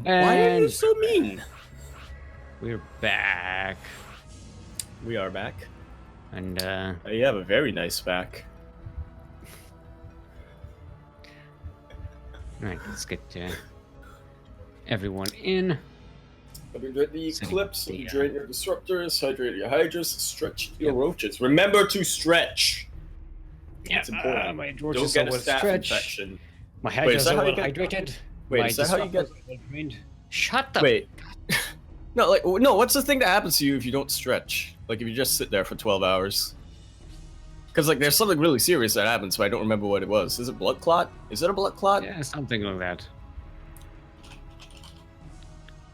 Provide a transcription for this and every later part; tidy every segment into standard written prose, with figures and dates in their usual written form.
Why are you And so mean? we're back. We are back. And You have a very nice back. alright, let's get everyone in. Hydrate the Setting eclipse, up the, hydrate your disruptors, hydrate your hydras, stretch your roaches. Remember to stretch. Yeah, It's important. my Don't roaches get are a well staph stretched. infection. My Wait, is hydras that are how you well get- hydrated. Wait, My is that how you get- disruptors are well drained. Shut up! Wait. No, what's the thing that happens to you if you don't stretch? Like, if you just sit there for 12 hours? Because, like, there's something really serious that happens, but I don't remember what it was. Is it blood clot? Is it a blood clot? Yeah, something like that.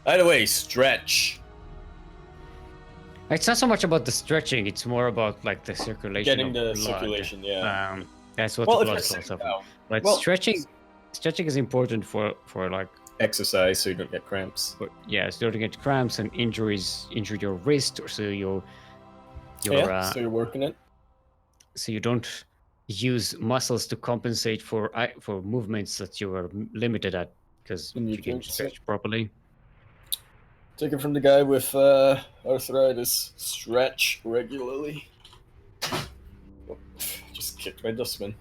Either way, stretch. It's not so much about the stretching; it's more about like the circulation. Getting of the blood. circulation, yeah. That's what Well, the if blood you're cells sitting are. down, But well- stretching is important for like Exercise so you don't get cramps. so you don't get cramps and injure your wrist, or so so you're working it. so you don't use muscles to compensate for movements that you are limited at because And you you can don't stretch properly. Take it from the guy with arthritis. Stretch regularly. Oh, just kicked my dustbin.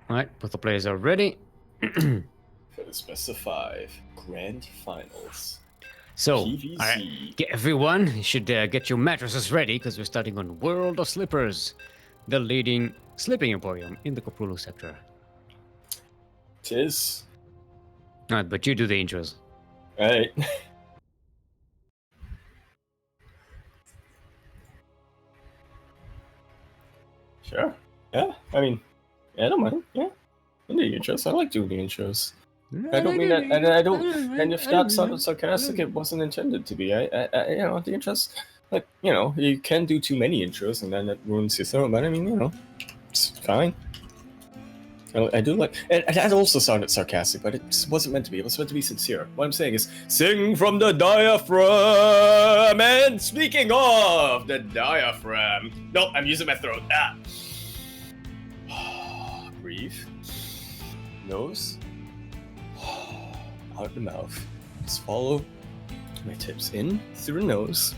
All right, both the players are ready. For the specified grand finals. So, PVZ. all right, everyone, you should get your mattresses ready because we're starting on World of Slippers, the leading sleeping emporium in the Kopulu sector. Tis. All right, but you do the intros. Alright. Sure. Yeah, I mean, I don't mind. Yeah. I do the intros. I like doing the intros. I don't mean that, and I don't, and if that sounded sarcastic, it wasn't intended to be. I you know, the intros, like, you know, you can do too many intros and then it ruins your throat, but I mean, you know, it's fine. I do like, and that also sounded sarcastic, but it wasn't meant to be. It was meant to be sincere. What I'm saying is, sing from the diaphragm. And speaking of the diaphragm, no, I'm using my throat. Breathe. Nose. Out the mouth. Just follow my tips in through the nose.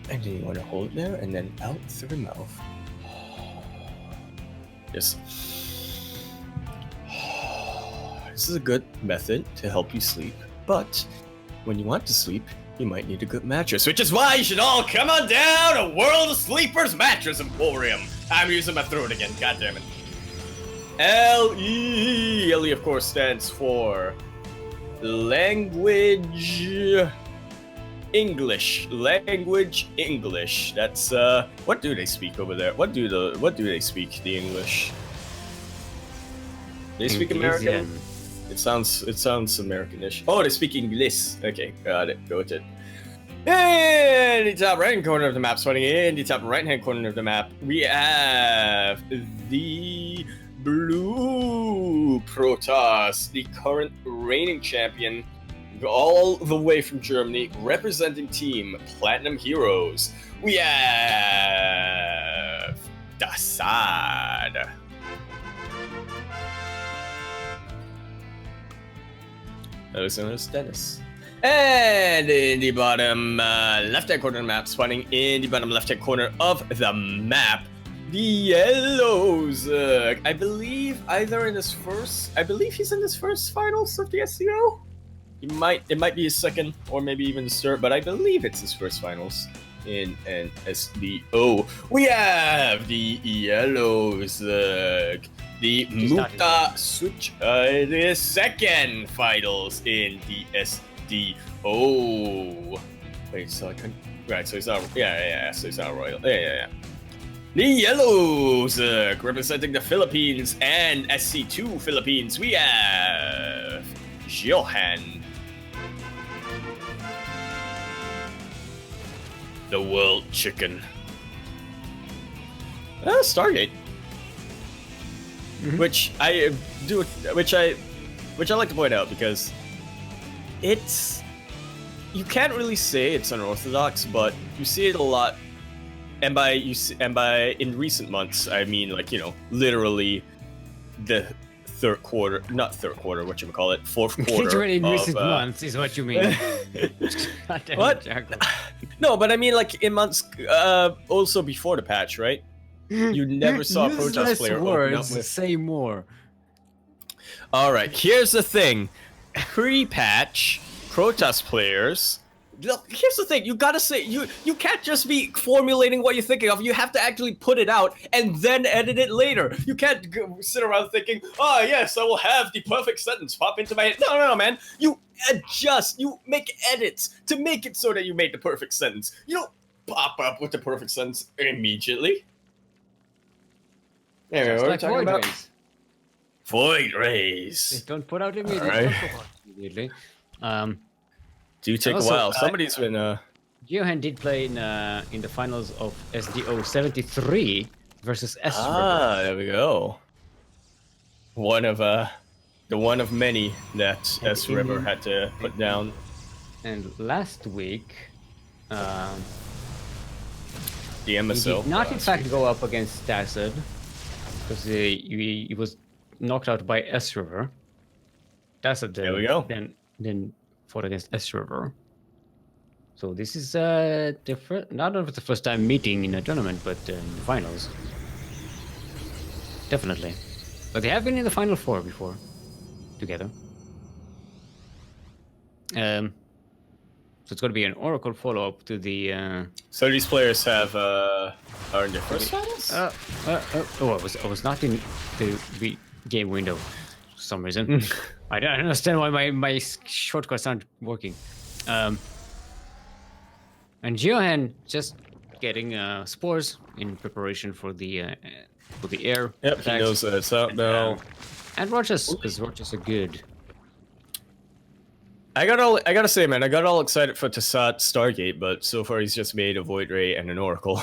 And then you want to hold it there and then out through the mouth. Yes. This is a good method to help you sleep, but when you want to sleep, you might need a good mattress, which is why you should all come on down to World of Sleepers Mattress Emporium. I'm using my throat again, goddammit. LE! LE, of course, stands for Language English. Language English. That's what do they speak over there? What do they speak, the English? They speak American? It sounds Americanish. Oh, they speak English. Okay, got it. Go with it. In the top right hand corner of the map, starting in the top right hand corner of the map, we have the Blue Protoss, the current reigning champion, all the way from Germany, representing Team Platinum Heroes. We have Dasad. Also known as Dennis. And in the bottom left-hand corner of the map, spawning in the bottom left-hand corner of the map, the Yellows. I believe he's in his first finals of the SCO. It might be his second, or maybe even his third, but I believe it's his first finals in an SDO. We have the Yellows, the Muta Such, the second finals in the SDO. Wait, so I couldn't. Right, so he's not. Yeah. So he's not royal. Yeah. The Yellows, representing the Philippines and SC2 Philippines. We have Johan. The World Chicken. Stargate. Mm-hmm. Which I like to point out because it's, you can't really say it's unorthodox, but you see it a lot. And by in recent months, I mean, like, you know, literally the third quarter, not third quarter, whatchamacallit, fourth quarter. It's already in of, recent months, is what you mean. Goddamn What? Jackal. No, but I mean like in months also before the patch, right? You never saw a Protoss Useless player open up words, with. say more. All right, here's the thing: pre-patch Protoss players. Look, here's the thing: you gotta say you can't just be formulating what you're thinking of. You have to actually put it out and then edit it later. You can't sit around thinking, "Oh yes, I will have the perfect sentence pop into my head." No, no, no, man. You adjust. You make edits to make it so that you make the perfect sentence. You don't pop up with the perfect sentence immediately. Anyway, what are we talking about? Void rays. Don't put out immediately. All right. Don't put out immediately. Do take also, a while. Somebody's been Johan did play in the finals of SDO 73 versus S. there we go. One of the one of many that S River had to put down. And last week, The he MSO. did not in fact go up against Tacid because he was knocked out by S River. Tacid There we go. Then fought against S River. So this is different. Not only the first time meeting in a tournament, but in the finals. Definitely. But they have been in the final four before, together. So it's going to be an Oracle follow-up to the. So these players have are in their first finals. I was not in the game window for some reason. I don't understand why my shortcuts aren't working. And Johan just getting spores in preparation for the air. Yep, attacks. he knows that it's out now. And Roches, because Roches are good. I gotta say, man, I got all excited for Tassat Stargate, but so far he's just made a Void Ray and an Oracle.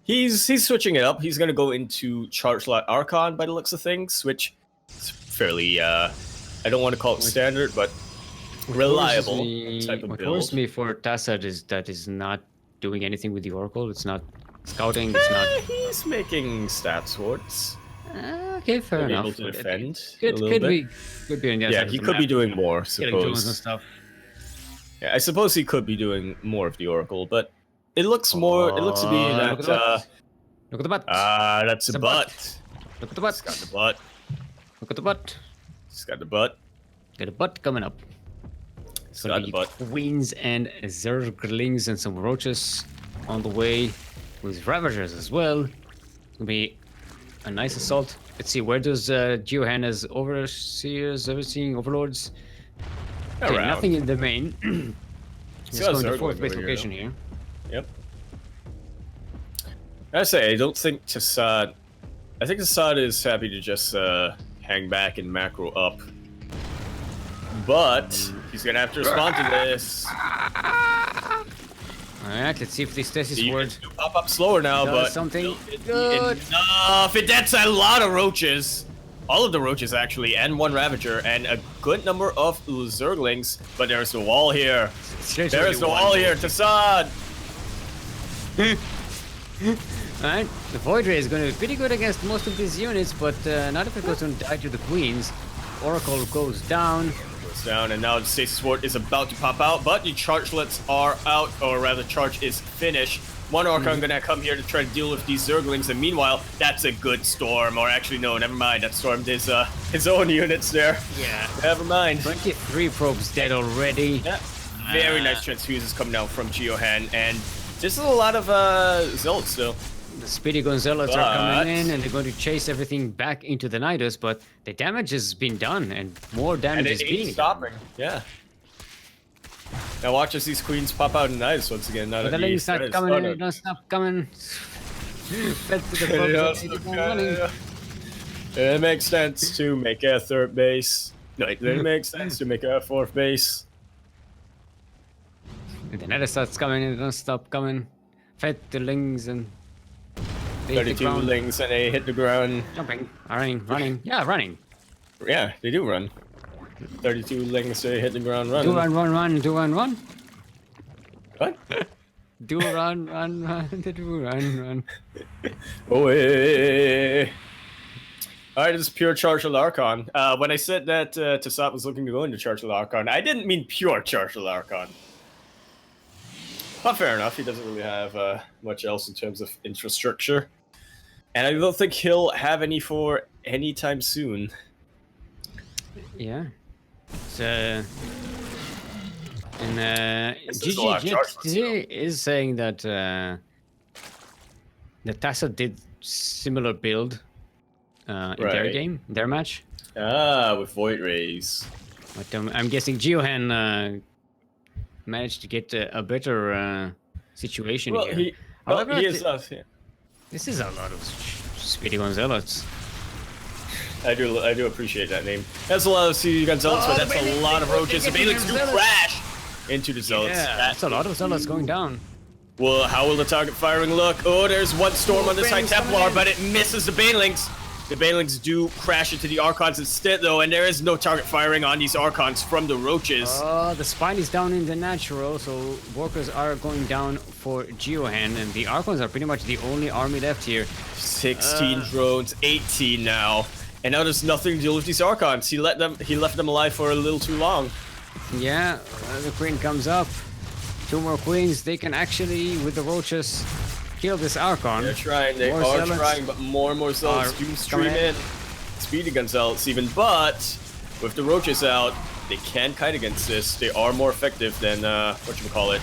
He's switching it up. He's gonna go into Charge Lot Archon by the looks of things, which is fairly I don't want to call it standard, but reliable type of What build. worries me for Tassad is that is not doing anything with the Oracle. It's not scouting. It's not. He's making stat swords. Okay, fair Maybe enough. able to defend a Could little bit. be on the other Yeah, side of he the could be map, doing more. killing drones and Suppose. stuff. Yeah, I suppose he could be doing more of the Oracle, but it looks more. It looks to be Look at the that. butt. Look at the butt. That's a The butt. butt. Look at the butt. He's got the butt. Look at the butt. He's got the butt. Got a butt coming up. He's So got the the butt. Queens and Zerglings and some Roaches on the way with Ravagers as well. It's gonna be a nice assault. Let's see, where does Johanna's Overseers, everything, Overlords? Okay, Around. nothing in the main. Let's got go into Zergling fourth base over here, location here. Yep. I say I don't think Tassad. I think Tassad is happy to just hang back and macro up, but he's gonna have to respond to this. Alright, let's see if this test is He worth. can pop up slower now, Does but something it'll be good. enough. That's a lot of roaches. All of the roaches actually, and one Ravager, and a good number of Zerglings. But there's the wall here. There's the wall here, Tassad. Alright, the Void Ray is going to be pretty good against most of these units, but not if it goes to die to the Queens. Oracle goes down. Goes down, and now the Stasis Ward is about to pop out, but the Chargelets are out, or rather, charge is finished. One Archon gonna come here to try to deal with these Zerglings, and meanwhile, that's a good storm. Or actually, no, never mind. That stormed his own units there. Yeah. Never mind. 23 probes dead already. Yeah. Very nice transfuses coming out from Geohan, and this is a lot of Zealots still. The Speedy Gonzalez are coming in, and they're going to chase everything back into the Nidus, but the damage has been done, and more damage And is it being ain't stopping. Yeah. Now watch as these queens pop out in Nidus once again. Now done. that The the links not Nidus coming, started. and don't stop coming. Fed to the It probes, also and they keep on running. It makes sense to make a third base. No, it makes sense to make a fourth base. And the Nidus starts coming, and they don't stop coming. Fed the lings, and they hit the 32 ground. lings and they hit the ground. Jumping, running. Yeah, running. Yeah, they do run. 32 lings, they hit the ground Do running. run. What? Do run. Do run. Oh, hey. Alright, this is pure Charged Archon. When I said that Tassat was looking to go into Charged Archon, I didn't mean pure Charged Archon. But fair enough, he doesn't really have much else in terms of infrastructure. And I don't think he'll have any for any time soon. Yeah. So, and GG is saying that Tassa did similar build in their game, their match. With Void Rays. But I'm guessing Geohan managed to get a better situation here. However, he is us. Yeah. This is a lot of Speedy Gonzalez. I do appreciate that name. That's a lot of Speedy Gonzalez, but that's a lot of roaches. The Bailings do crash into the Zealots. Yeah, that's a lot of Zealots going down. Well, how will the target firing look? Oh, there's one storm on this High Templar, but it misses the Banelings. The Banelings do crash into the Archons instead, though, and there is no target firing on these Archons from the Roaches. Oh, the Spine is down in the natural, so workers are going down for Geohan, and the Archons are pretty much the only army left here. 16 drones, 18 now. And now there's nothing to deal with these Archons. He left them alive for a little too long. Yeah, the Queen comes up. 2 more Queens. They can actually, with the Roaches, kill this Archon. They're trying, they are trying, but more and more Zealots do stream in. Speedy Gonzalez even, but with the Roaches out, they can kite against this. They are more effective than, whatchamacallit,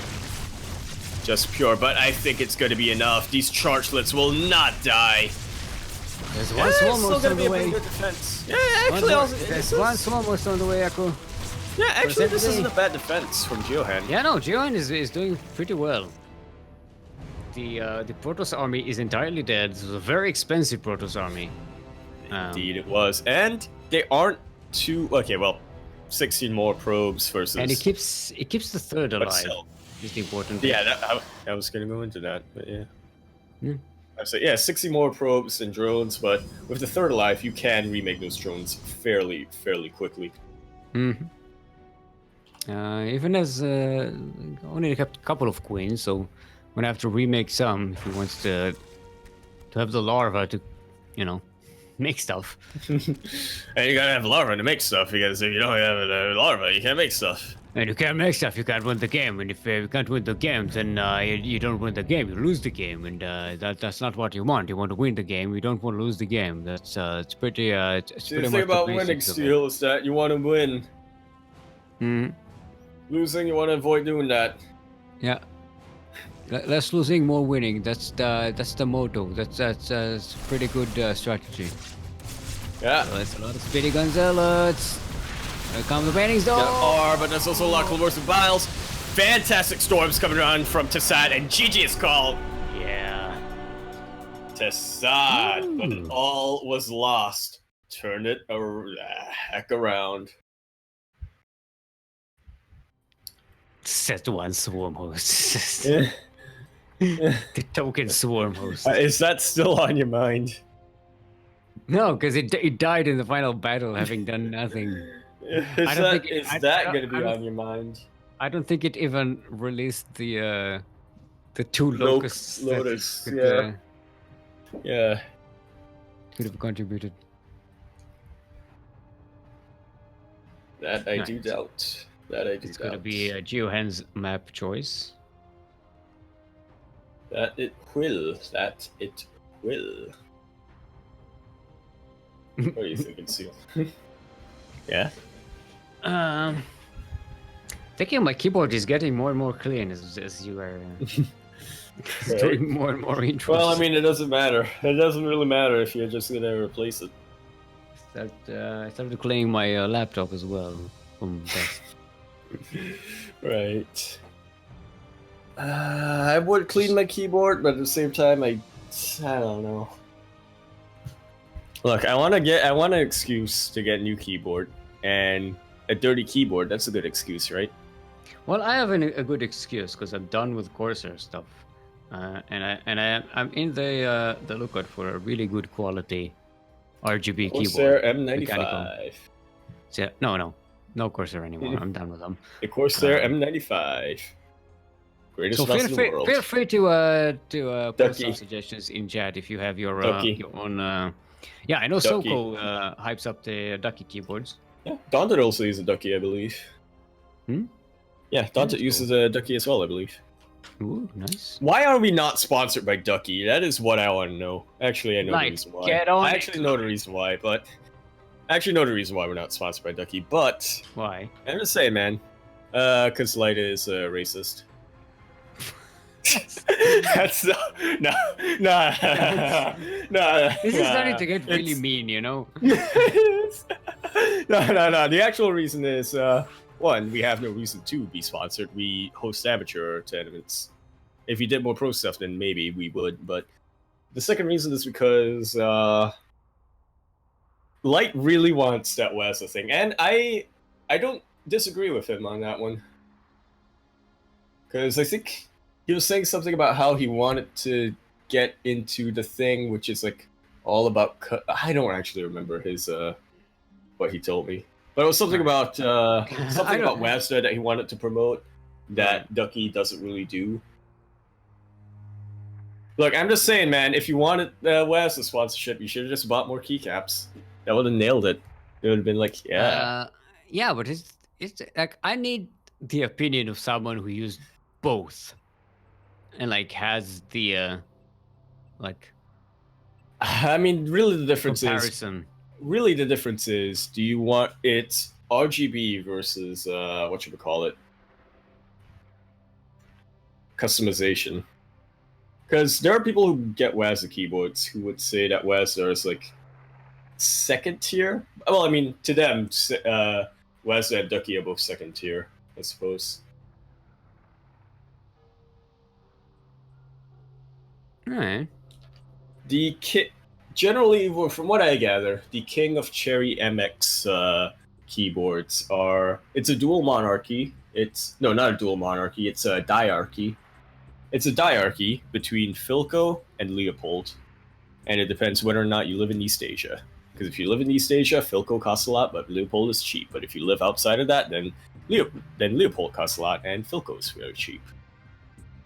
just pure, but I think it's going to be enough. These Chargelets will not die. There's one Swarmhost on the way. Yeah, actually, there's one Swarmhost on the way, Akku. Yeah, actually, this isn't a bad defense from Geohan. Yeah, no, Geohan is doing pretty well. The Protoss army is entirely dead. This was a very expensive Protoss army. Indeed, it was, and they aren't too. Okay, well, 16 more probes versus. And it keeps the third alive. Is the important thing. Yeah, I was gonna go into that, but yeah. Hmm. I said, yeah, 60 more probes and drones, but with the third alive, you can remake those drones fairly quickly. Mm-hmm. Even as only a couple of Queens, so I'm gonna have to remake some if he wants to have the larva to, make stuff. And you gotta have larva to make stuff, because if you don't have a larva, you can't make stuff. And you can't make stuff, you can't win the game. And if you can't win the game, then you don't win the game, you lose the game. And that's not what you want. You want to win the game, you don't want to lose the game. That's it's pretty. It's the pretty thing much about winning, Steel, is that you want to win. Hmm. Losing, you want to avoid doing that. Yeah. Less losing, more winning. That's the motto. That's pretty good strategy. Yeah. So it's a lot of Speedy Gonzalez. Here come the paintings, though. But there's also a lot of Clovers and Biles. Fantastic storms coming around from Tassat, and GG is called. Yeah. Tassat, but it all was lost. Turn it heck around. Set one swarm host. The token swarm host. Is that still on your mind? No, because it died in the final battle, having done nothing. Is that going to be on your mind? I don't think it even released the 2 locusts. Lotus, that yeah. Could have contributed. That I do doubt. It's going to be Geohan's map choice. That it will. What are you thinking, Seal? Yeah? Thinking my keyboard is getting more and more clean as you are doing more and more intros. Well, I mean, it doesn't matter. It doesn't really matter if you're just going to replace it. I started cleaning my laptop as well from dust. Right. I would clean my keyboard, but at the same time, I don't know. Look, I want an excuse to get a new keyboard, and a dirty keyboard. That's a good excuse, right? Well, I have a good excuse because I'm done with Corsair stuff, and I'm in the lookout for a really good quality RGB Corsair keyboard. M95. Mechanical. So, no Corsair anymore. I'm done with them. The Corsair M95. Greatest mouse in the world. Feel free to post some suggestions in chat if you have your own Yeah, I know Ducky. Soko hypes up the Ducky keyboards. Yeah, Daunted also uses a Ducky, I believe. Hmm? Yeah, Daunted uses a Ducky as well, I believe. Ooh, nice. Why are we not sponsored by Ducky? That is what I want to know. Actually, I know the reason why. Get on I actually know the reason why, but we're not sponsored by Ducky. But Why? I'm just saying, man, because Light is racist. That's no. This is starting to get really mean, you know? No. The actual reason is one, we have no reason to be sponsored. We host amateur tournaments. If we did more pro stuff, then maybe we would. But the second reason is because Light really wants that Wesa thing, and I don't disagree with him on that one. Because I think he was saying something about how he wanted to get into the thing, which is like all about. I don't actually remember his what he told me, but it was something about Westa that he wanted to promote that Ducky doesn't really do. Look, I'm just saying, man. If you wanted Westa sponsorship, you should have just bought more keycaps. That would have nailed it. It would have been like, yeah. Yeah, but it's like I need the opinion of someone who used both and like has the like I mean, really, the difference comparison. is, do you want it RGB versus what you would call it, customization? Because there are people who get Wesa keyboards who would say that Wesa is like second tier. Well, I mean, to them, Wesa and Ducky are both second tier, I suppose. All right. The generally, from what I gather, the King of Cherry MX keyboards are. It's a dual monarchy. It's no, not a dual monarchy. It's a diarchy. It's a diarchy between Philco and Leopold, and it depends whether or not you live in East Asia. Because if you live in East Asia, Philco costs a lot, but Leopold is cheap. But if you live outside of that, then Leopold costs a lot, and Philco is very cheap.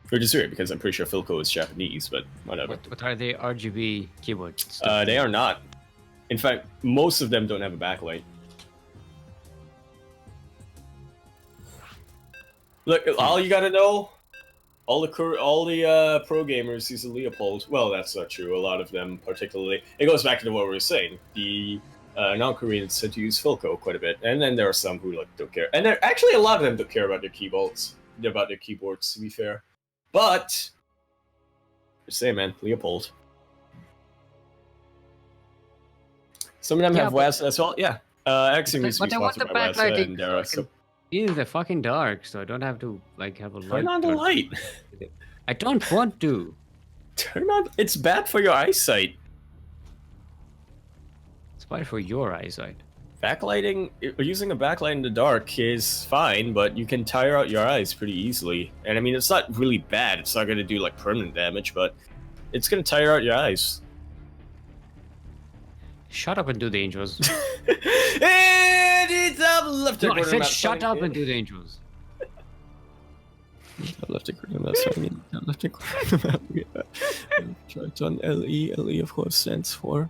Which is weird because I'm pretty sure Philco is Japanese, but whatever. What are they RGB keyboards? They are not. In fact, most of them don't have a backlight. Look, all you gotta know, all the pro gamers use a Leopold. Well, that's not true. A lot of them, particularly, it goes back to what we were saying. The non-Koreans tend to use Philco quite a bit, and then there are some who don't care. And actually, a lot of them don't care about their keyboards. To be fair. But just say, man, Leopold. Some of them have Wesa as well. Yeah, actually, needs to be sponsored by Wesa and Dara. So in the fucking dark, so I don't have to like have a light. Turn on the light. I don't want to. Turn on. It's bad for your eyesight. It's bad for your eyesight. Backlighting, using a backlight in the dark is fine, but you can tire out your eyes pretty easily. And I mean, it's not really bad. It's not going to do like permanent damage, but it's going to tire out your eyes. Shut up and do the intros. And it's up left. No, I said shut up and do the intros. Left corner map. Sorry, left corner map. Try it on LE. LE, of course, stands for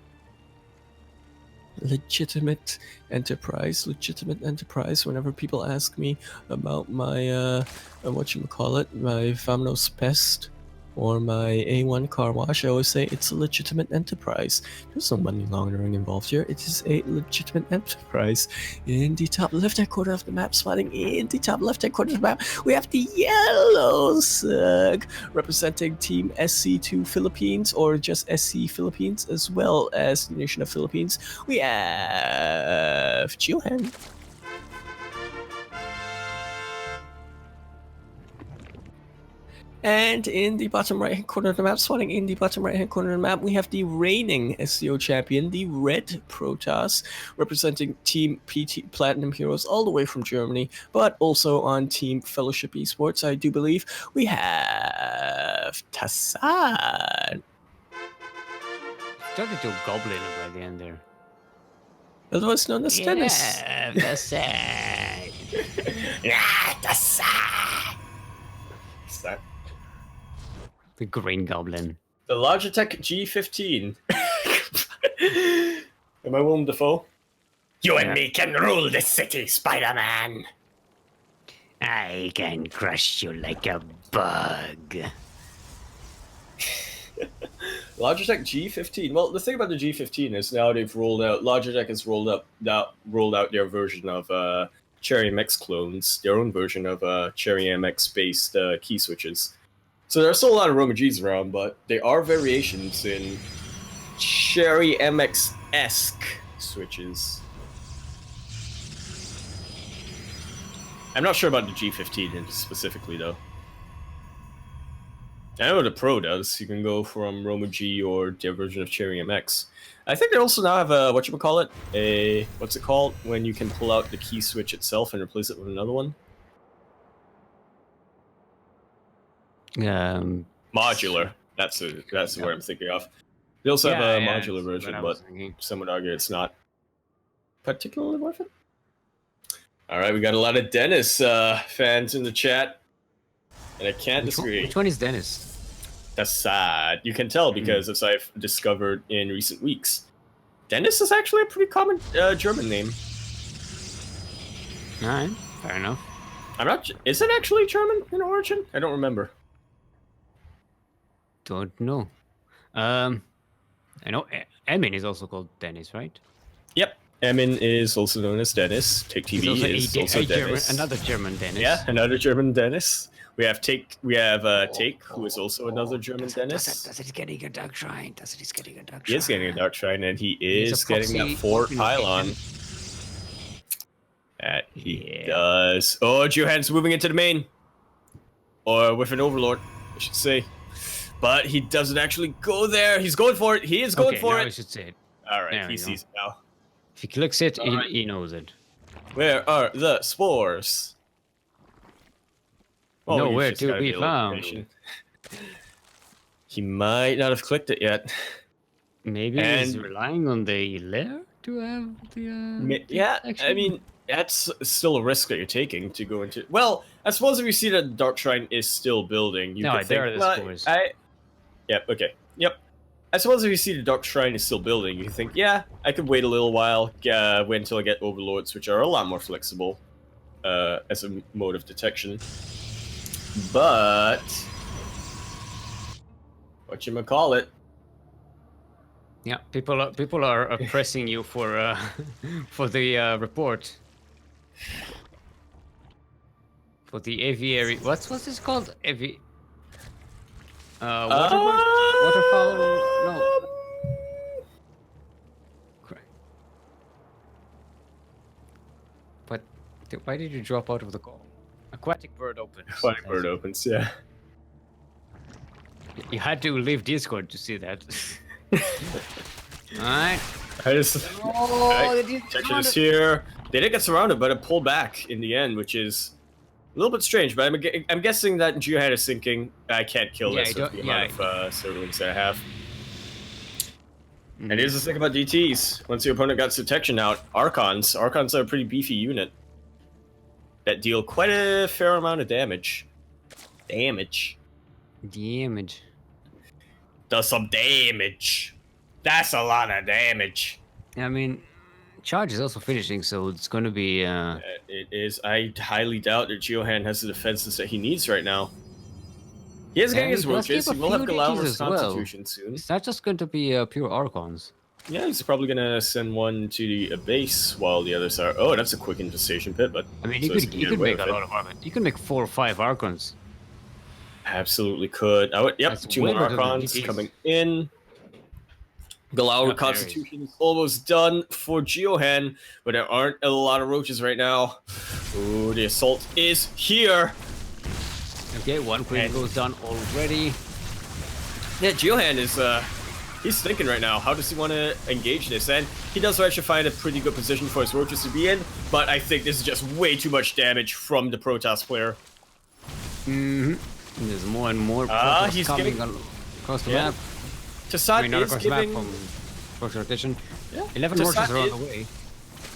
legitimate enterprise. Whenever people ask me about my my Famnos Pest or my A1 car wash, I always say it's a legitimate enterprise. There's no money laundering involved here. It is a legitimate enterprise. In the top left-hand corner of the map, spotting in the top left-hand corner of the map, we have the yellow Sug representing Team SC2 Philippines, or just SC Philippines, as well as the nation of Philippines. We have Johan. And in the bottom right-hand corner of the map, spawning in the bottom right-hand corner of the map, we have the reigning SCO champion, the Red Protoss, representing Team PT Platinum Heroes all the way from Germany, but also on Team Fellowship Esports, I do believe. We have Tassan. Started to goblin by the end there. Otherwise known as Dennis. Yeah, Tassan. Yeah, Tassan. What's that? The Green Goblin. The Logitech G15. Am I Willem Dafoe? You and Yeah. me can rule this city, Spider-Man. I can crush you like a bug. Logitech G15. Well, the thing about the G15 is now they've rolled out. Logitech has rolled out their version of Cherry MX clones, their own version of Cherry MX based key switches. So there are still a lot of Roma Gs around, but they are variations in Cherry MX-esque switches. I'm not sure about the G15 specifically, though. I know the Pro does. You can go from Roma G or their version of Cherry MX. I think they also now have a, what's it called? When you can pull out the key switch itself and replace it with another one? Modular. That's the word I'm thinking of. They also have a modular version, but some would argue it's not particularly worth it. All right, we got a lot of Dennis fans in the chat, and I can't disagree. Which one is Dennis? That's sad. You can tell because, as I've discovered in recent weeks, Dennis is actually a pretty common German name. All right, fair enough. I'm not. Is it actually German in origin? I don't remember. Don't know. I know Emin is also called Dennis, right? Yep. Emin is also known as Dennis. Take TV is also Dennis. Another German Dennis. Yeah, another German Dennis. We have Take. We have Take, who is also another German Dennis. Does it getting a dark shrine? Getting a dark shrine? He is getting a dark shrine, and he is getting that 4 pylon. That he does. Oh, Johan's moving into the main, or with an Overlord, I should say. But he doesn't actually go there. He's going for it. He is going for it. I should say it. All right, he sees it now. If he clicks it, he knows it. Where are the spores? Oh, nowhere to be found. He might not have clicked it yet. Maybe he's relying on the lair to have the. Yeah, I mean, that's still a risk that you're taking to go into. Well, I suppose if you see that the Dark Shrine is still building, you could there think, are the spores. Yep, okay. Yep. I suppose if you see the Dark Shrine is still building, you think, yeah, I could wait a little while, wait until I get Overlords, which are a lot more flexible as a mode of detection. But whatchamacallit? Yeah, people are pressing you for the report. For the aviary, what's this called? Waterfowl? No. But why did you drop out of the call? Aquatic bird opens. Aquatic bird opens, yeah. You had to leave Discord to see that. Alright. Detection is here. They did get surrounded, but it pulled back in the end, which is a little bit strange. But I'm guessing that Geohead is thinking, I can't kill this with the amount of Servalings that I have. And here's the thing about DTs. Once your opponent got detection out, Archons are a pretty beefy unit that deal quite a fair amount of damage. Damage. Does some damage. That's a lot of damage. I mean, charge is also finishing, so it's going to be... It is. I highly doubt that Geohan has the defenses that he needs right now. He is getting his roaches. He will have Galala's Constitution soon. It's not just going to be pure Archons. Yeah, he's probably going to send one to the base while the others are... Oh, that's a quick infestation pit, but... I mean, you could make a lot of Archons. You could make 4 or 5 Archons. Absolutely could. Yep, that's 2 more Archons coming in. Galala Constitution is almost done for Geohan, but there aren't a lot of roaches right now. Ooh, the assault is here. Okay, 1 queen goes down already. Yeah, Geohan is he's thinking right now, how does he want to engage this? And he does actually find a pretty good position for his roaches to be in, but I think this is just way too much damage from the Protoss player. There's more and more Protoss coming across the map. Tassad is giving... rotation. Yeah. 11 roaches are on the way.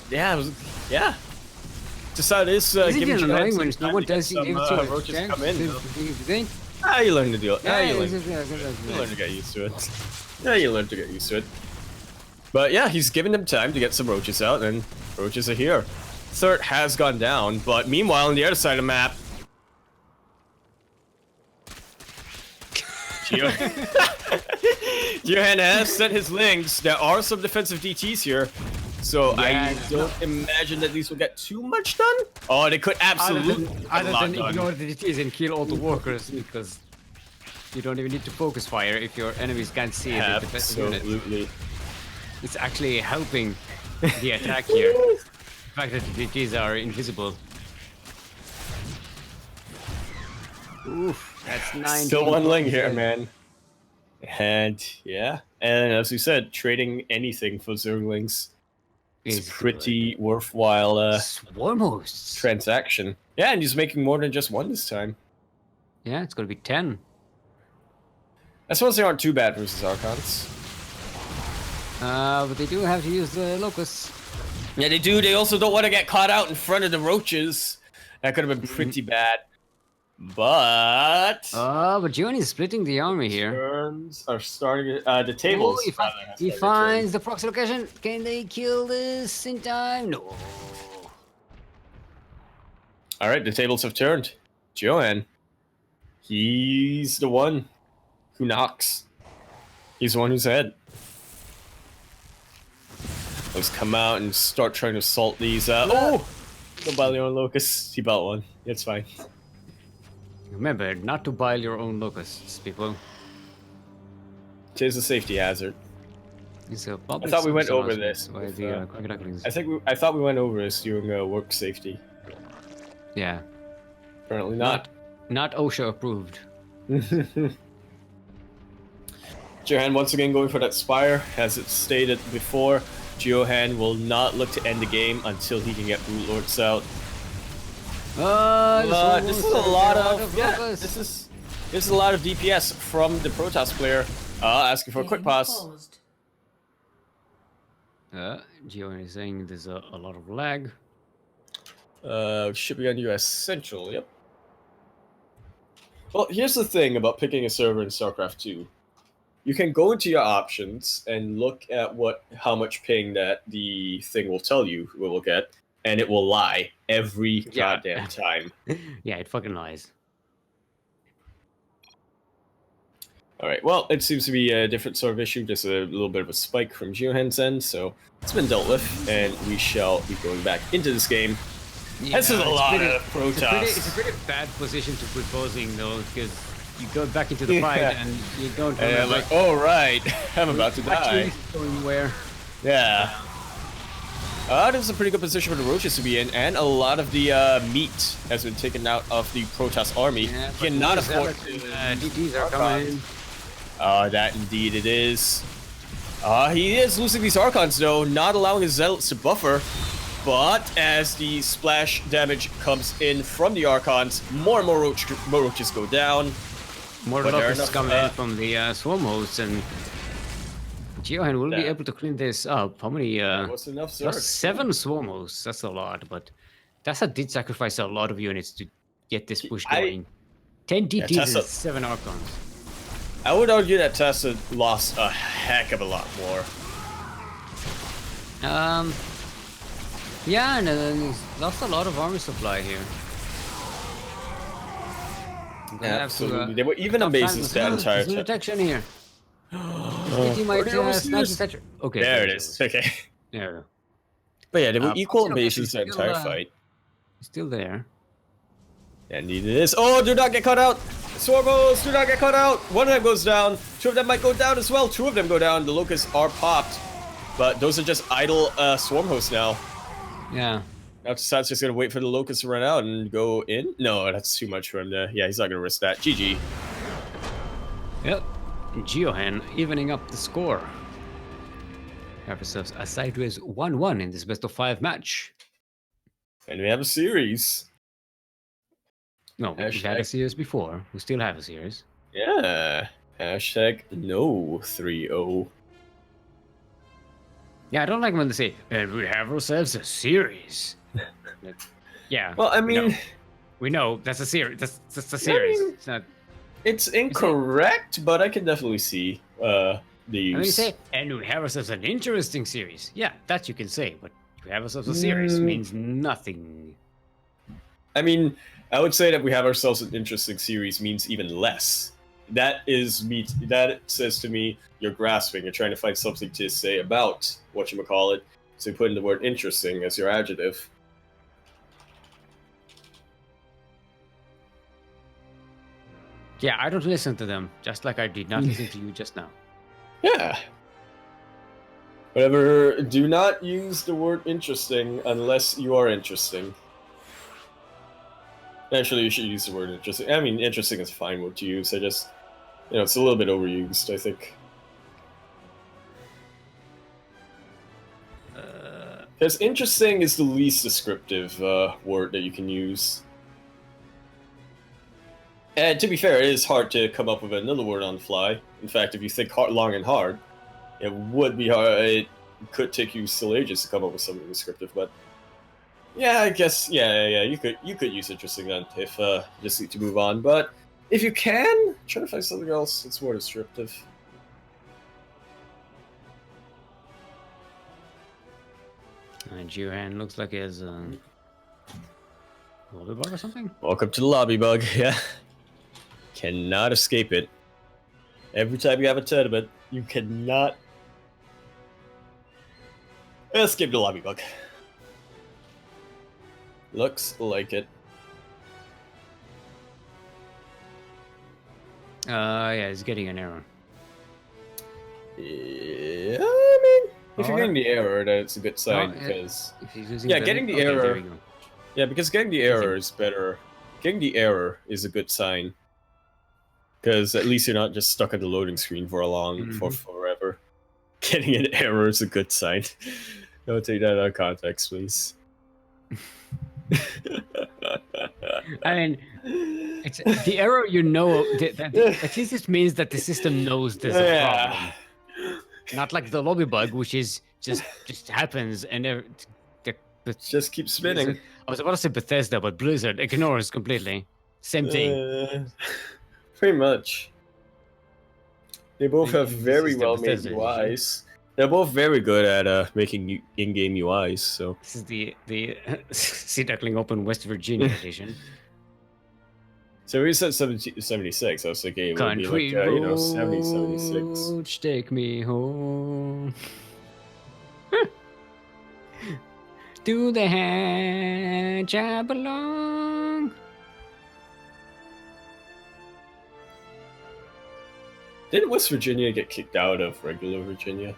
Yeah, yeah. Tassad is giving annoying when no one does roaches come in. You think? You learn to deal. You learn to get used to it. Yeah, you learn to get used to it. But yeah, he's giving them time to get some roaches out, and roaches are here. Third has gone down, but meanwhile, on the other side of the map, Johan has sent his links. There are some defensive DTs here, so I don't imagine that these will get too much done. Oh, they could absolutely other than ignore the DTs and kill all the workers, because you don't even need to focus fire if your enemies can't see the defensive unit. Absolutely. It's actually helping the attack here. The fact that the DTs are invisible. Oof, that's 9. Still one ling here, man. And yeah, and as we said, trading anything for Zerglings is pretty worthwhile Swarm hosts transaction. Yeah, and he's making more than just one this time. Yeah, it's gonna be 10. I suppose they aren't too bad versus Archons. But they do have to use the locusts. Yeah, they do. They also don't want to get caught out in front of the roaches. That could have been pretty bad. But but Giovanni is splitting the army here. Turns are starting. The tables. Oh, he finds the proxy location. Can they kill this in time? No. All right, the tables have turned. Johan, he's the one who knocks. He's the one who's ahead. Let's come out and start trying to assault these. Oh, don't buy your own locusts. He bought one. It's fine. Remember not to buy your own locusts, people. It is a safety hazard. It's a I thought we went over this. By the Ducklings. I thought we went over this during work safety. Yeah. Apparently not. Not OSHA approved. Johan once again going for that Spire. As it stated before, Johan will not look to end the game until he can get Brute Lords out. This is a lot of this is a lot of DPS from the Protoss player. Asking for a quick pause. Johan is saying there's a lot of lag. Should be on US Central. Yep. Well, here's the thing about picking a server in StarCraft 2. You can go into your options and look at how much ping that the thing will tell you will get, and it will lie every goddamn time. Yeah, it fucking lies. All right. Well, it seems to be a different sort of issue, just a little bit of a spike from Johan's end, so it's been dealt with, and we shall be going back into this game. Yeah, this is a lot of Protoss. It's a pretty bad position to put posing though, because you go back into the fight and you don't. And like, oh right, I'm about to die. Going where? Yeah. This is a pretty good position for the roaches to be in, and a lot of the meat has been taken out of the Protoss army. Yeah, cannot afford to. DTs are coming. That indeed it is. He is losing these Archons though, not allowing his Zealots to buffer. But as the splash damage comes in from the Archons, more and more roaches go down. More locusts come in from the swarm hosts, and Johan will be able to clean this up. How many? What's enough, sir? 7 swarm hosts. That's a lot, but Tassa did sacrifice a lot of units to get this push going. 10 DTs and 7 Archons. I would argue that Tessa lost a heck of a lot more. Yeah, and he's lost a lot of army supply here. Yeah, absolutely. They were even on bases that entire time. Detection here. He might smash the Thatcher. Okay. There it is. Okay. There. But yeah, they were equal on bases that entire fight. Still there. And it is. Oh, do not get caught out! Swarmos, do not get caught out! One of them goes down. 2 of them might go down as well. 2 of them go down. The locusts are popped. But those are just idle swarm hosts now. Yeah. Now Tassad's just gonna wait for the locusts to run out and go in? No, that's too much for him to... Yeah, he's not gonna risk that. GG. Yep. Johan evening up the score. Have ourselves a sideways 1-1 in this best of 5 match. And we have a series. No, we've had a series before. We still have a series. Yeah. Hashtag no 3-0. Yeah, I don't like when they say, and we have ourselves a series. Yeah. Well, I mean... We know that's a series. That's a series. I mean, it's incorrect, but I can definitely see they I mean, you use. say, and we have ourselves an interesting series. Yeah, that you can say, but we have ourselves a series means nothing. I mean, I would say that we have ourselves an interesting series means even less. That is me. That says to me, you're grasping. You're trying to find something to say about whatchamacallit. So you put in the word interesting as your adjective. Yeah, I don't listen to them, just like I did not listen to you just now. Yeah. Whatever. Do not use the word interesting unless you are interesting. Actually, you should use the word interesting. I mean, interesting is a fine word to use. I just, it's a little bit overused, I think. Because interesting is the least descriptive word that you can use. And to be fair, it is hard to come up with another word on the fly. In fact, if you think long and hard, it would be hard. It could take you still ages to come up with something descriptive. But yeah, I guess you could use interesting then if you just need to move on. But if you can, try to find something else that's more descriptive. And Johan looks like he has a lobby bug or something. Welcome to the lobby bug. Yeah, cannot escape it. Every time you have a tournament, you cannot escape the lobby bug. Looks like it. Yeah, he's getting an error. Yeah, I mean, if you're getting the error, that's a good sign because if he's using getting the error. There we go. Yeah, because getting the error is better. Getting the error is a good sign because at least you're not just stuck at the loading screen for for forever. Getting an error is a good sign. Don't take that out of context, please. I mean, it's the error. At least it means that the system knows there's a problem. Not like the lobby bug, which is just happens and just keep spinning. I was about to say Bethesda, but Blizzard ignores completely. Same thing. Pretty much. They both have very well made UIs. They're both very good at making in-game UIs. So this is the Sea Duckling Open West Virginia edition. So we said 76. I was thinking it would be like 70, 76. Take me home. To the hedge I belong. Didn't West Virginia get kicked out of regular Virginia?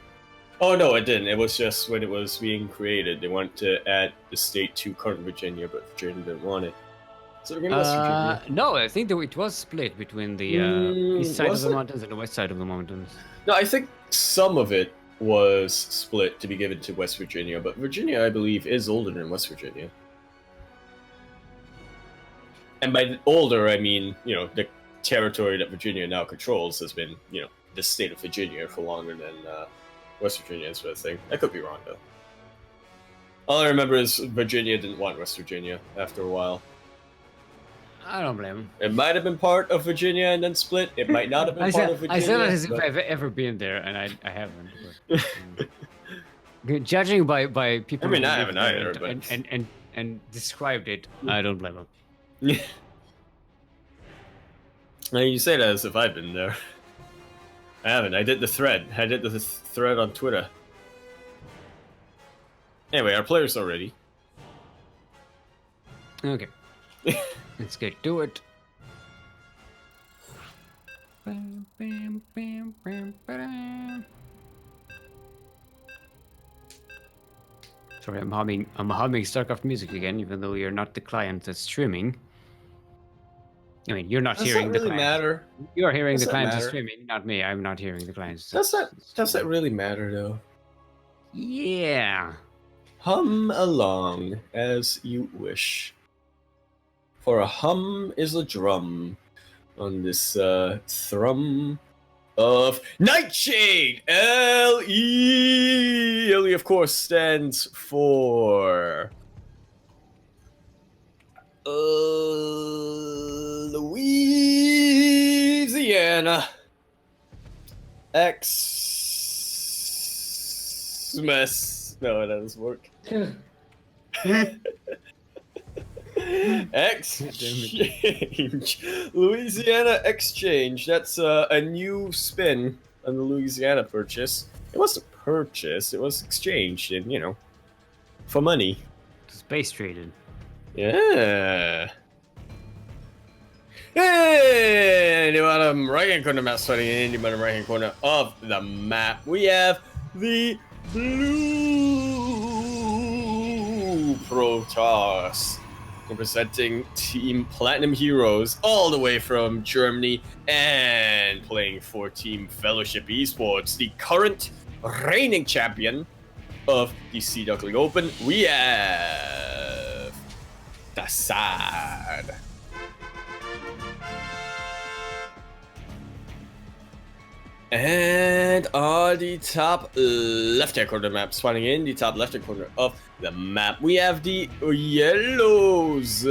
Oh no, it didn't. It was just when it was being created, they wanted to add the state to current Virginia, but Virginia didn't want it. So we're gonna West Virginia. No, I think it was split between the east side of the mountains and the west side of the mountains. No, I think some of it was split to be given to West Virginia, but Virginia, I believe, is older than West Virginia. And by older, I mean, the territory that Virginia now controls has been, the state of Virginia for longer than West Virginia sort of thing. I could be wrong, though. All I remember is Virginia didn't want West Virginia after a while. I don't blame him. It might have been part of Virginia and then split. It might not have been part of Virginia. I said it as if I've ever been there, and I haven't. But, judging by people, I mean, I haven't either, but and described it, I don't blame him. Now you say that as if I've been there. I haven't. I did the thread. I did the thread on Twitter. Anyway, our players are ready. Okay. Let's get to it. Sorry, I'm humming StarCraft music again, even though you're not the client that's streaming. I mean, you're not hearing the client. Matter? You're hearing the client that's streaming, not me. I'm not hearing the client. Does that really matter, though? Yeah. Hum along as you wish. For a hum is a drum on this thrum of Nightshade! L-E! L-E, of course, stands for... Louisiana. X Christmas. No, that doesn't work. Exchange. Louisiana Exchange. That's a new spin on the Louisiana purchase. It wasn't purchased, it was exchanged, and you know, for money. Space traded. Yeah. Hey, the bottom right hand corner map starting in the bottom right hand corner of the map. We have the blue Protoss representing Team Platinum Heroes all the way from Germany and playing for Team Fellowship Esports, the current reigning champion of the Sea Duckling Open. We have Dasad. And on the top left-hand corner map, spawning in the top left-hand corner of the map, we have the Yellows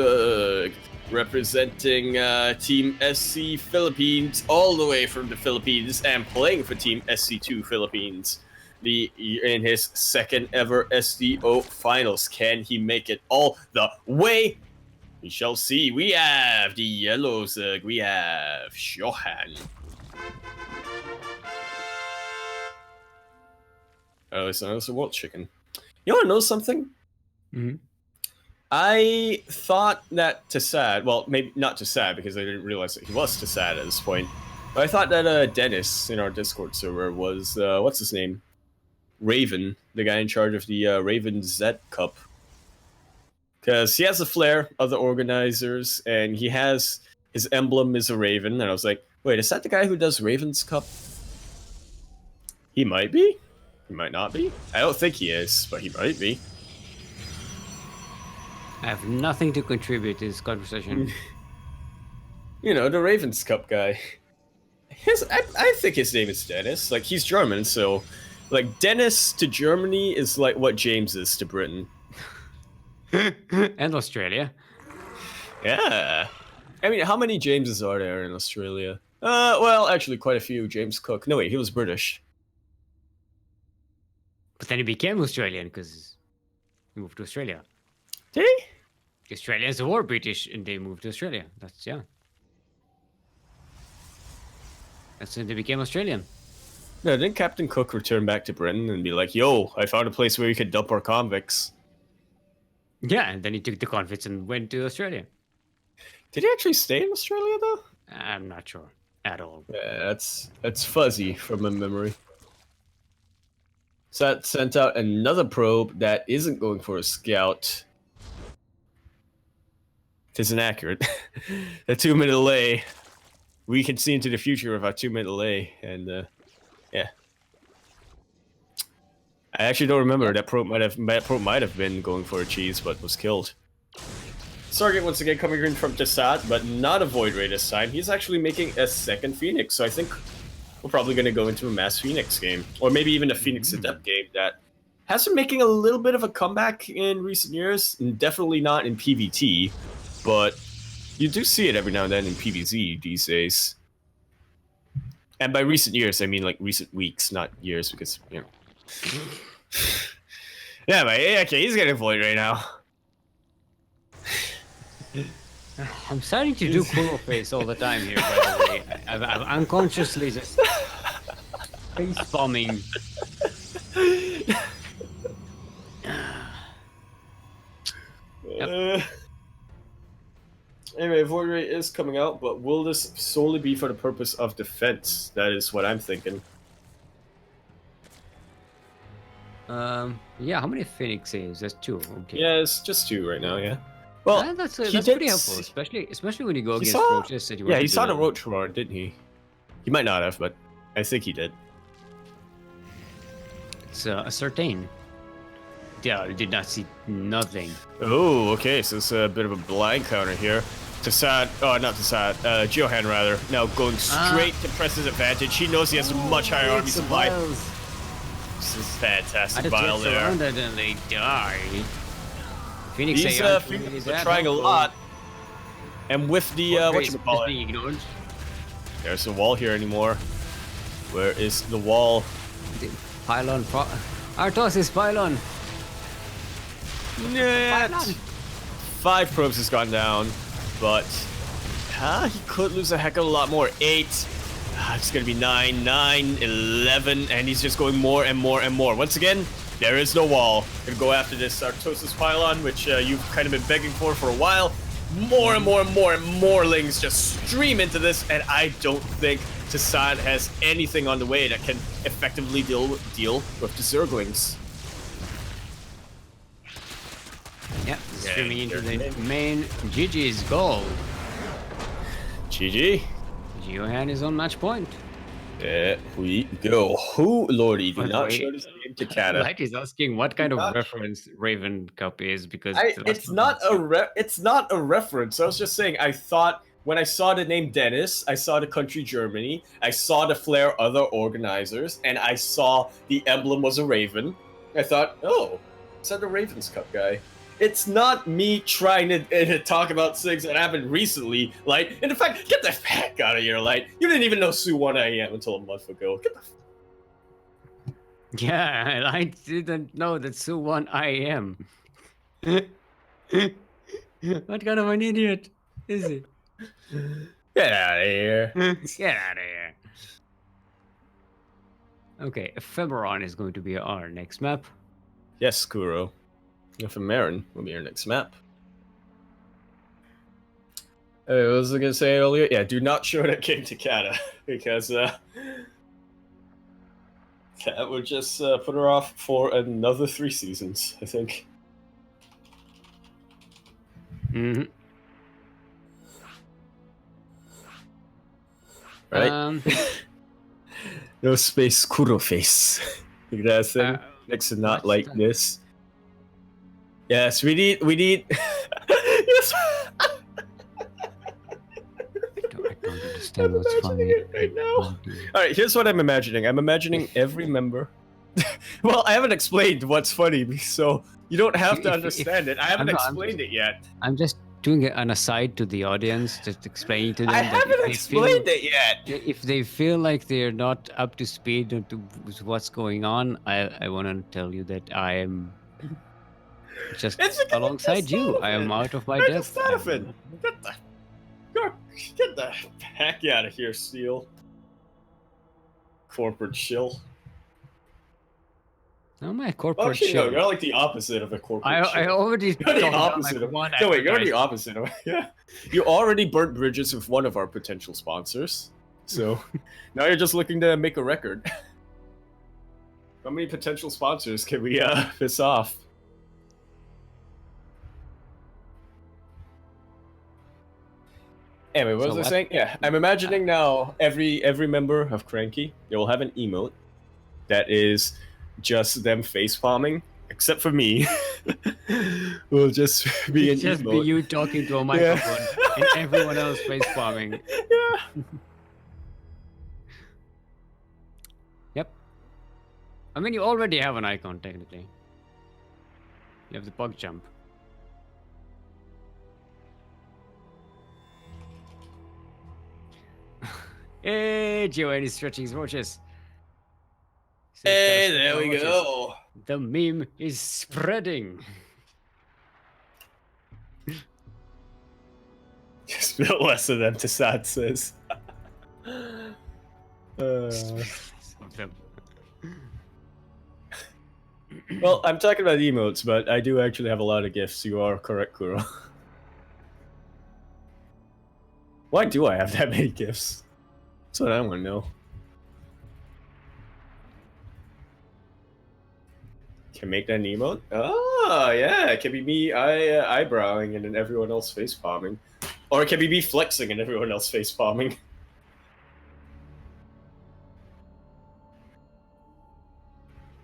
representing Team SC Philippines, all the way from the Philippines, and playing for Team SC2 Philippines. In his second ever SDO finals. Can he make it all the way? We shall see. We have the Yellows. We have Johan. Oh, so it's a world chicken. You want to know something? Mm-hmm. I thought that Tassad, well, maybe not Tassad because I didn't realize that he was Tassad at this point. But I thought that Dennis in our Discord server was, what's his name? Raven, the guy in charge of the Raven Z Cup. Because he has the flair of the organizers, and he has his emblem is a raven, and I was like, wait, is that the guy who does Raven's Cup? He might be. He might not be. I don't think he is, but he might be. I have nothing to contribute to this conversation. You know, the Raven's Cup guy. I think his name is Dennis. Like, he's German, so... Like, Dennis to Germany is like what James is to Britain. And Australia. Yeah. I mean, how many Jameses are there in Australia? Well, actually, quite a few. James Cook. No, wait, he was British. But then he became Australian because he moved to Australia. Did he? Australians were British and they moved to Australia. That's, yeah. That's when they became Australian. No, didn't Captain Cook return back to Britain and be like, yo, I found a place where we could dump our convicts? Yeah, and then he took the convicts and went to Australia. Did he actually stay in Australia, though? I'm not sure at all. Yeah, that's fuzzy from my memory. So that sent out another probe that isn't going for a scout. It isn't accurate. The 2-minute delay. We can see into the future of our 2-minute delay, and yeah. I actually don't remember. That probe might have been going for a cheese, but was killed. Stargate once again coming in from Tassad, but not a Void Ray this time. He's actually making a second Phoenix, so I think we're probably going to go into a mass Phoenix game. Or maybe even a Phoenix Adept game that has been making a little bit of a comeback in recent years, and definitely not in PvT, but you do see it every now and then in PvZ these days. And by recent years, I mean like recent weeks, not years, because, you know. Yeah, but okay, he's getting Void right now. I'm starting to do Kuro face all the time here, by the way. I'm unconsciously just face bombing. Anyway, Void Ray is coming out, but will this solely be for the purpose of defense? That is what I'm thinking. Yeah, how many Phoenix saves? That's 2. Okay. Yeah, it's just 2 right now, yeah. Well, that's pretty helpful, especially when you go against roaches. Yeah, he saw the roach roar, didn't he? He might not have, but I think he did. It's a certain. Yeah, I did not see nothing. Oh, okay, so it's a bit of a blind counter here. Tassad, oh, not Tassad, Johan rather, now going straight to press his advantage. He knows he has a much higher army supply. This is fantastic bile there. And then they die. Phoenix These Phoenix are trying a lot. And with the, whatchamacallit? There's a wall here anymore. Where is the wall? The pylon Artos' pylon. Yeah. Pylon. 5 probes has gone down, but he could lose a heck of a lot more. 8. It's gonna be 9, 9, 11, and he's just going more and more and more. Once again, there is no wall. Gonna go after this Artosis pylon, which you've kind of been begging for a while. More and more and more and more lings just stream into this, and I don't think Tassan has anything on the way that can effectively deal with the Zerglings. Yeah, streaming into the main. GG's goal. GG. Johan is on match point. There we go. Who, Lordy, do not show this game to Kata. Light is asking what kind of reference Raven Cup is because it's not a reference. I was just saying. I thought when I saw the name Dennis, I saw the country Germany, I saw the Flair other organizers, and I saw the emblem was a raven. I thought, oh, is that the Ravens Cup guy? It's not me trying to talk about things that happened recently, Light. And in fact, get the heck out of here, Light. You didn't even know Sue 1 AM until a month ago. Get the Yeah, I didn't know that Sue won IM. What kind of an idiot is he? Get out of here. Get out of here. Okay, Ephemeron is going to be our next map. Yes, Kuro. Ephemeron will be your next map. What was I gonna say earlier? Yeah, do not show that game to Kata, because that would just put her off for another 3 seasons, I think. Mm-hmm. Right? No space, Kuro face. Look at that thing. Next to not like that? This. Yes, we need. Yes. I don't understand what's funny right now. All right, here's what I'm imagining. I'm imagining every member. Well, I haven't explained what's funny, so you don't have to understand it. I haven't explained it yet. I'm just doing an aside to the audience, just explaining to them. I haven't explained it yet. If they feel like they're not up to speed to what's going on, I want to tell you that I am just alongside you. I am out of my depth. Get the heck out of here, Steel. Corporate shill. No, my corporate Actually, shill. No, you're like the opposite of a corporate shill. I already you're the opposite of one. No, wait, you're the opposite of yeah. You already burnt bridges with one of our potential sponsors, so now you're just looking to make a record. How many potential sponsors can we piss off? Anyway, what was I saying? Yeah, I'm imagining now every member of CranKy, they will have an emote that is just them face palming, except for me. Will just be an just emote. Be you talking to a microphone and everyone else face palming. Yeah. Yep. I mean, you already have an icon technically. You have the bug jump. Hey, Joanne is stretching his roaches. Hey, there we go. The meme is spreading. Just a bit less of them, Tassad says. Well, I'm talking about emotes, but I do actually have a lot of gifts. You are correct, Kuro. Why do I have that many gifts? That's what I want to know. Can make that an emote? Oh, yeah. It can be me eyebrowing and then everyone else face palming. Or it can be me flexing and everyone else face palming.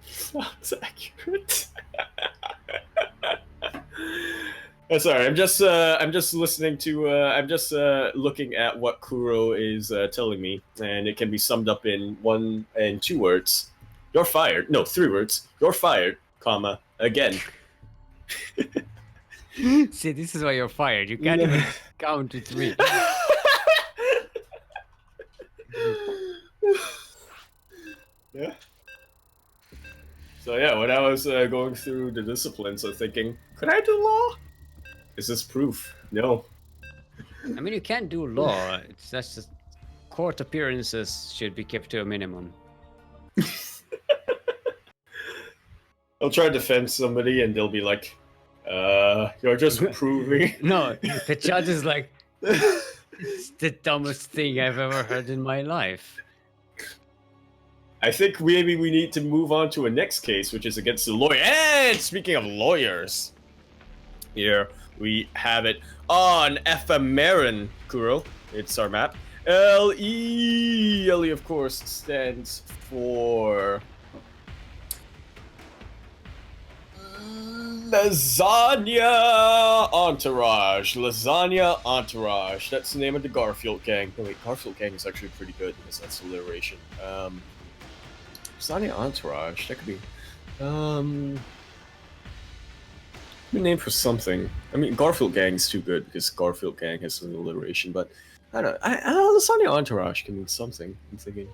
Sounds accurate. Sorry, I'm just listening to I'm just looking at what Kuro is telling me, and it can be summed up in 1 and 2 words. You're fired. No, 3 words. You're fired, comma, again. See, this is why you're fired. You can't even count to 3. So yeah, when I was going through the disciplines, I was thinking, could I do law? Is this proof? No. I mean, you can do law. That's just court appearances should be kept to a minimum. I'll try to defend somebody, and they'll be like, you're just proving." No, the judge is like, it's the dumbest thing I've ever heard in my life. I think maybe we need to move on to a next case, which is against the lawyer. And speaking of lawyers, here we have it on Ephemeran, Kuro. It's our map. LE. LE, of course, stands for Lasagna Entourage. Lasagna Entourage. That's the name of the Garfield Gang. Oh, wait, Garfield Gang is actually pretty good because that's alliteration. Lasagna Entourage. That could be. Be named for something. I mean, Garfield Gang's too good because Garfield Gang has an alliteration, but I don't know. Lasagna Entourage can mean something. I'm thinking.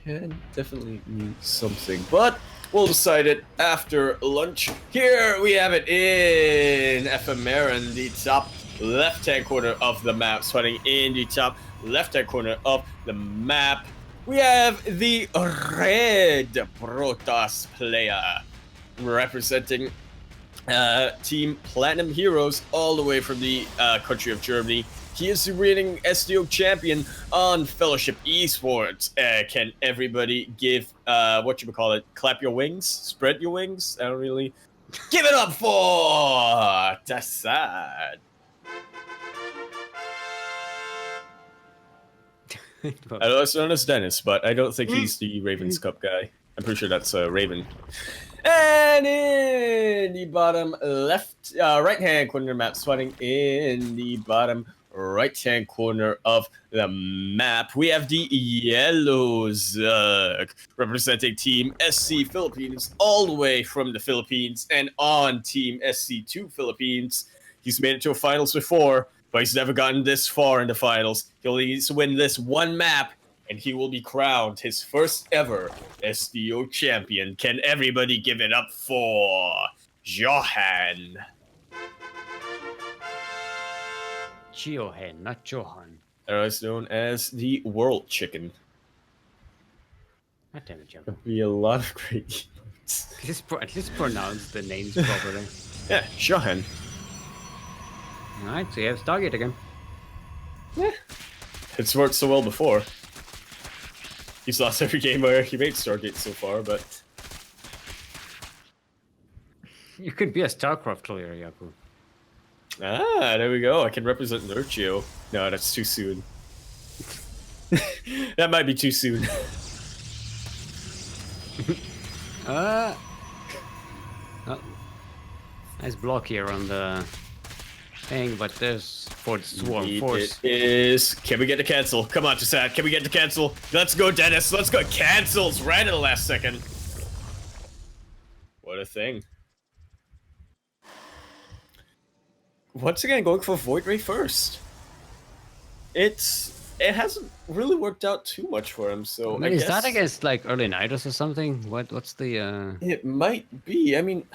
Can definitely mean something, but we'll decide it after lunch. Here we have it in Ephemeran, the top left-hand corner of the map, spawning in the top left-hand corner of the map. We have the red Protoss player representing Team Platinum Heroes all the way from the country of Germany. He is the reigning SDO champion on Fellowship Esports. Can everybody give, clap your wings? Spread your wings? I don't really... Give it up for Tassad! Also known as Dennis, but I don't think he's the Ravens Cup guy. I'm pretty sure that's Raven. And in the bottom left, right-hand corner map, spawning in the bottom right-hand corner of the map, we have the Yellow Zug, representing Team SC Philippines, all the way from the Philippines, and on Team SC2 Philippines. He's made it to a finals before, but he's never gotten this far in the finals. He'll need to win this one map, and he will be crowned his first ever SDO champion. Can everybody give it up for Johan? Johan, not Johan. Otherwise known as the World Chicken. God damn it, Johan. There'll be a lot of great emotes. At least pronounce the names properly. Yeah, Johan. Alright, so you have Stargate again. Yeah. It's worked so well before. He's lost every game where he made Stargate so far, but... You could be a StarCraft player, Yaku. Ah, there we go. I can represent Nurchio. No, that's too soon. That might be too soon. Oh, nice block here on the thing, but there's for the swarm force. It is. Can we get to cancel? Come on, Tassad. Can we get to cancel? Let's go, Dennis. Let's go. Cancels right at the last second. What a thing. Once again, going for Void Ray first. It hasn't really worked out too much for him, so I Is guess that against like early Nidus or something? What's the it might be. I mean,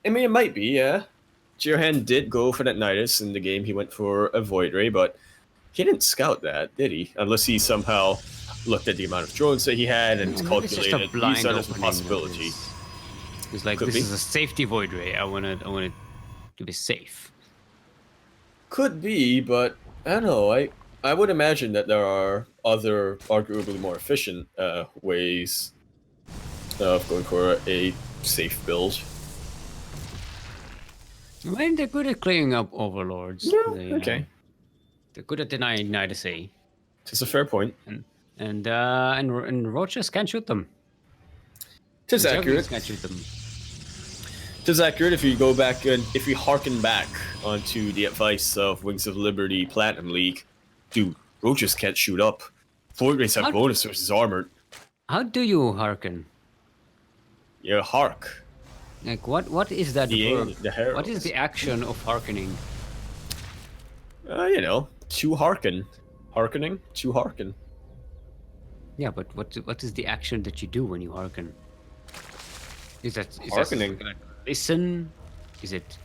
it might be. Yeah, Johan did go for that Nidus in the game. He went for a Void Ray, but he didn't scout that, did he? Unless he somehow looked at the amount of drones that he had and calculated these are a possibility. It's like, this is a safety Void Ray. I want it to be safe. Could be, but I don't know. I would imagine that there are other, arguably more efficient ways of going for a safe build. I mean, they're good at clearing up overlords. Yeah, okay. They're good at denying Nidus A. It's a fair point. And Roaches can't shoot them. Tis accurate. Can't shoot them. Tis accurate if you go back and if you harken back onto the advice of Wings of Liberty Platinum League, dude, Roaches can't shoot up. Void Rays have bonus versus armored. How do you harken? Yeah, hark. Like what is that verb? The heralds. What is the action of harkening? You know, to harken. Harkening? To harken. Yeah, but what is the action that you do when you harken? Is Hearkening. that listen? Is it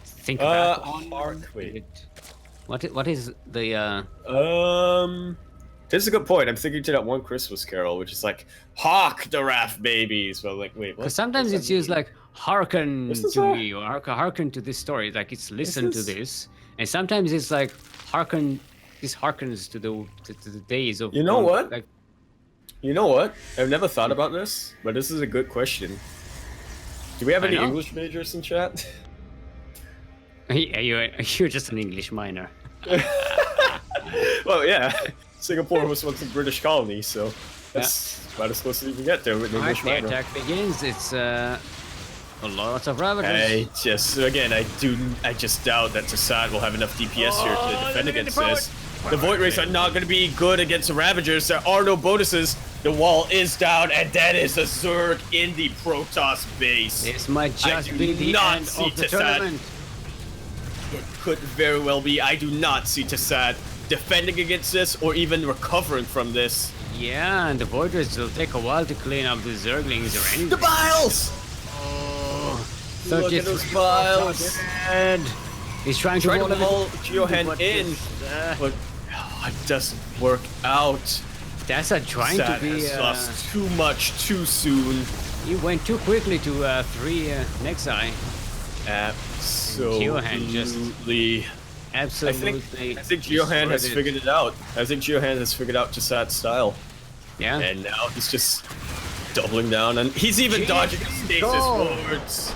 think back on? Wait. What is the This is a good point. I'm thinking to that one Christmas Carol, which is like, "Hark the Raft babies." But like, wait, what? Because sometimes it's used like hearken to me or hearken to this story, like it's listen to this, and sometimes it's like hearken. This harkens to the days of. You know what? Like, you know what? I've never thought about this, but this is a good question. Do we have any English majors in chat? You're just an English minor. Well, yeah. Singapore was once a British colony, so that's about as close as you can get there with an English minor. The attack begins. It's lots of Ravagers. I just doubt that Tassad will have enough DPS here to defend against this. The Void Rays are not going to be good against the Ravagers. There are no bonuses. The wall is down, and that is a Zerg in the Protoss base. This might just be the end of the tournament. It could very well be. I do not see Tassad defending against this or even recovering from this. Yeah, and the Void Rays will take a while to clean up the Zerglings or anything. The Biles! Oh, look at those Biles. He's trying to roll Geohan in, but it doesn't work out. That's trying to be lost too much too soon. He went too quickly to 3 Nexi. Absolutely. Absolutely. I think Geohan has figured it out. I think Geohan has figured out Tassad's style. Yeah. And now he's just doubling down, and he's even dodging the stasis forwards.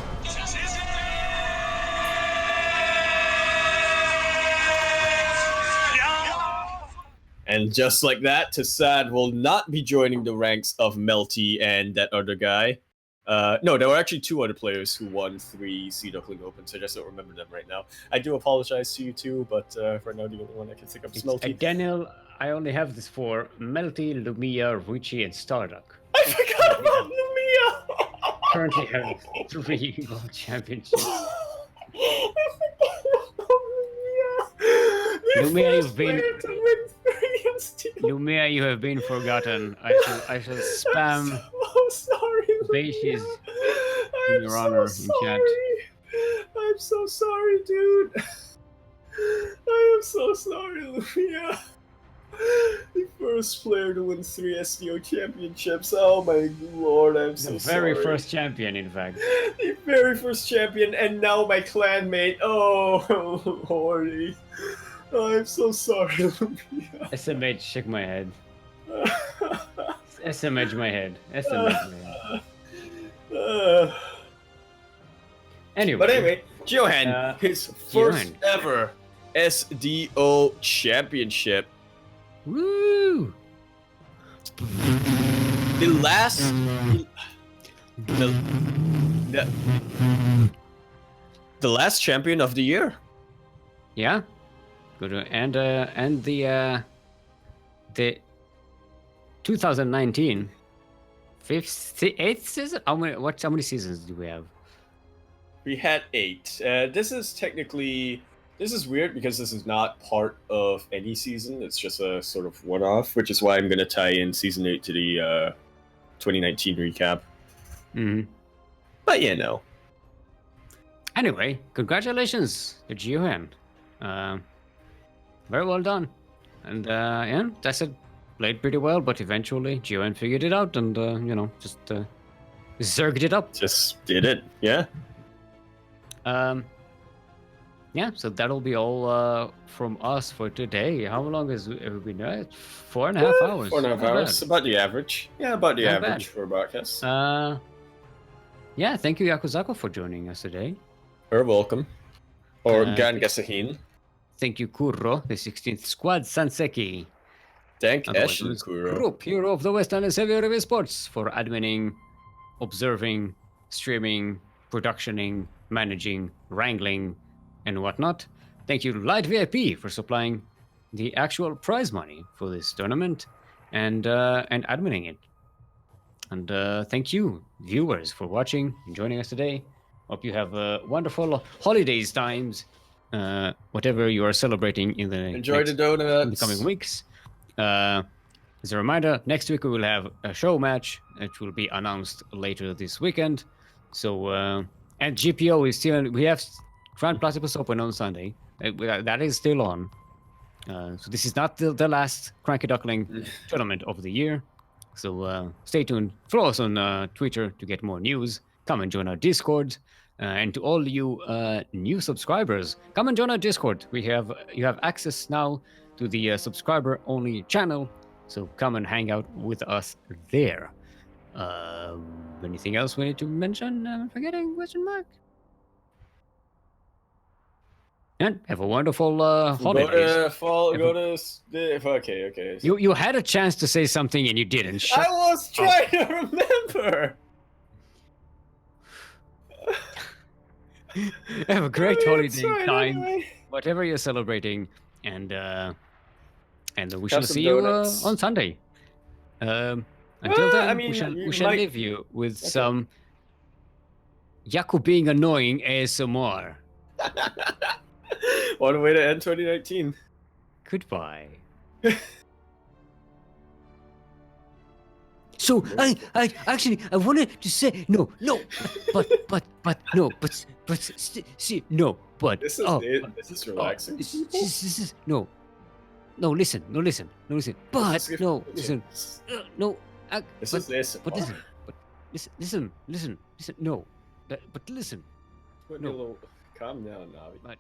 And just like that, Tassad will not be joining the ranks of Melty and that other guy. No, there were actually 2 other players who won 3 Sea Duckling Open, so I just don't remember them right now. I do apologize to you too, but right now the only one I can think of is Melty. Daniel, I only have this for Melty, Lumia, Ruchi, and Starduck. I forgot about Lumia! Currently have 3 World Championships. Lumia, you've been... Lumia, you have been forgotten. I shall spam Beishis in your honor in chat. I'm so sorry, dude. I am so sorry, Lumia. The first player to win 3 SDO championships. Oh my lord, I'm so sorry. The very first champion, in fact. The very first champion, and now my clanmate. Oh, lordy. I'm so sorry, Lumia. SMH, shake my head. SMH my head. SMH my head. Anyway. But anyway, Geohan, his first ever SDO championship. Woo! The last... The last champion of the year. Yeah. Good. And the 2019 8th season. How many seasons do we have? We had 8. This is weird because this is not part of any season. It's just a sort of one-off, which is why I'm going to tie in season 8 to the 2019 recap. Mm-hmm. But you know. Anyway, congratulations to Geohan. Very well done. And yeah, Tassid played pretty well, but eventually Geohan figured it out and, just zerged it up. Just did it, yeah. Yeah, so that'll be all from us for today. How long have we been at? 4.5 hours. 4.5 hours, about the average. Yeah, about the average for a broadcast. Yeah, thank you, Yakuzaku, for joining us today. You're welcome. Or Gan Gasahin. Thank you, Kuro, the 16th Squad Sanseki. Thank you, Kuro. Group hero of the Western and Savior of Esports for adminning, observing, streaming, productioning, managing, wrangling, and whatnot. Thank you, Light VIP, for supplying the actual prize money for this tournament and adminning it. And thank you, viewers, for watching and joining us today. Hope you have wonderful holidays times, whatever you are celebrating in the coming weeks. As a reminder, next week we will have a show match, which will be announced later this weekend. So and GPO is still. We have Grand Platypus Open on Sunday. That is still on. So this is not the last CranKy Duckling tournament of the year. So stay tuned. Follow us on Twitter to get more news. Come and join our Discord. And to all you new subscribers, come and join our Discord. You have access now to the subscriber-only channel. So come and hang out with us there. Anything else we need to mention? Am I forgetting? Question mark. And have a wonderful holidays. Go to fall. Go to. Okay. You had a chance to say something and you didn't. I was trying to remember. Have a great holiday time, anyway. whatever you're celebrating, and we shall Have some see donuts. you on Sunday. Until then, I mean, we shall leave you with some Yaku being annoying ASMR. One way to end 2019. Goodbye. So I actually I wanted to say no, but see no, but This is relaxing. this is no, listen, but no, listen, no, This is this. but listen, no, but listen, No. Calm down, Navi. but.